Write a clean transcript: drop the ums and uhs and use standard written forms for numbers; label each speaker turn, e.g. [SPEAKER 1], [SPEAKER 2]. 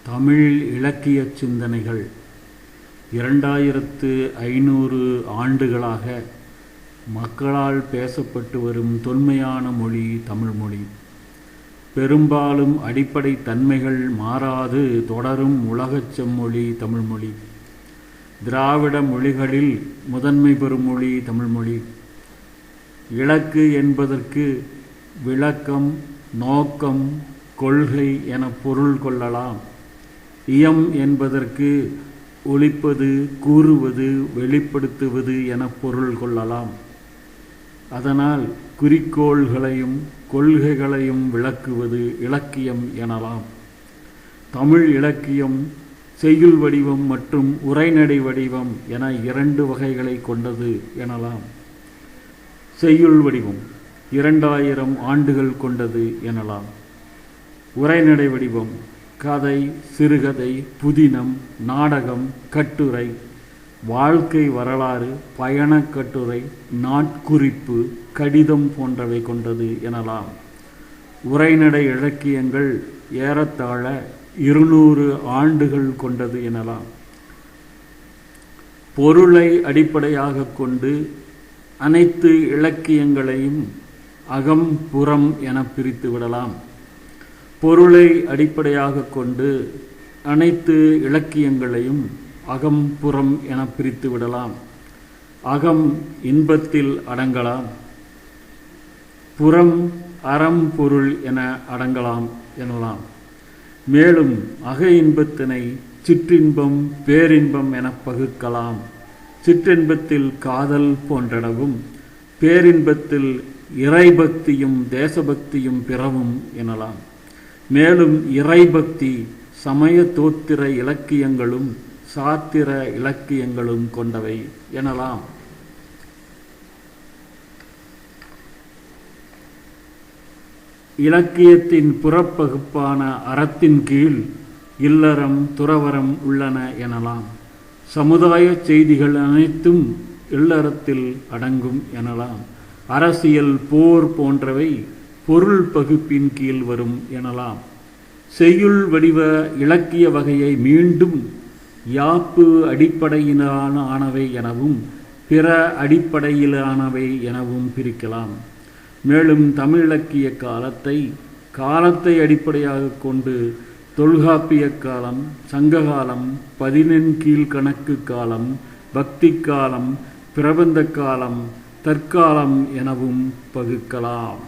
[SPEAKER 1] தமிழ் இலக்கிய சிந்தனைகள் 2500 ஆண்டுகளாக மக்களால் பேசப்பட்டு வரும் தொன்மையான மொழி தமிழ்மொழி. பெரும்பாலும் அடிப்படை தன்மைகள் மாறாது தொடரும் உலகச் செம்மொழி தமிழ்மொழி. திராவிட மொழிகளில் முதன்மை பெறும் மொழி தமிழ்மொழி. இலக்கு என்பதற்கு விளக்கம், நோக்கம், கொள்கை என பொருள் கொள்ளலாம். இயம் என்பதற்கு ஒலிப்பது, கூறுவது, வெளிப்படுத்துவது என பொருள் கொள்ளலாம். அதனால் குறிக்கோள்களையும் கொள்கைகளையும் விளக்குவது இலக்கியம் எனலாம். தமிழ் இலக்கியம் செய்யுள் வடிவம் மற்றும் உரைநடை வடிவம் என 2 வகைகளை கொண்டது எனலாம். செய்யுள் வடிவம் 2000 ஆண்டுகள் கொண்டது எனலாம். உரைநடை வடிவம் கதை, சிறுகதை, புதினம், நாடகம், கட்டுரை, வாழ்க்கை வரலாறு, பயணக் கட்டுரை, நாட்குறிப்பு, கடிதம் போன்றவை கொண்டது எனலாம். உரைநடை இலக்கியங்கள் ஏறத்தாழ 200 ஆண்டுகள் கொண்டது எனலாம். பொருளை அடிப்படையாக கொண்டு அனைத்து இலக்கியங்களையும் அகம், புறம் என பிரித்து விடலாம். பொருளை அடிப்படையாக கொண்டு அனைத்து இலக்கியங்களையும் அகம், புறம் என பிரித்து விடலாம். அகம் இன்பத்தில் அடங்கலாம், புறம் அறம் பொருள் என அடங்கலாம் எனலாம். மேலும் அக இன்பத்தினை சிற்றின்பம், பேரின்பம் என பகுக்கலாம். சிற்றின்பத்தில் காதல் போன்றனவும், பேரின்பத்தில் இறைபக்தியும் தேசபக்தியும் பிறவும் எனலாம். மேலும் இறைபக்தி சமய தோத்திர இலக்கியங்களும் சாத்திர இலக்கியங்களும் கொண்டவை எனலாம். இலக்கியத்தின் புறப்பகுப்பான அறத்தின் கீழ் இல்லறம், துறவறம் உள்ளன எனலாம். சமுதாய செய்திகள் அனைத்தும் இல்லறத்தில் அடங்கும் எனலாம். அரசியல், போர் போன்றவை பொருள் பகுப்பின் கீழ் வரும் எனலாம். செய்யுள் வடிவ இலக்கிய வகையை மீண்டும் யாப்பு அடிப்படையிலானவை எனவும் பிற அடிப்படையிலானவை எனவும் பிரிக்கலாம். மேலும் தமிழ் இலக்கிய காலத்தை அடிப்படையாக கொண்டு தொல்காப்பிய காலம், சங்ககாலம், 14 கீழ்கணக்கு காலம், பக்தி காலம், பிரபந்த காலம், தற்காலம் எனவும் பகுக்கலாம்.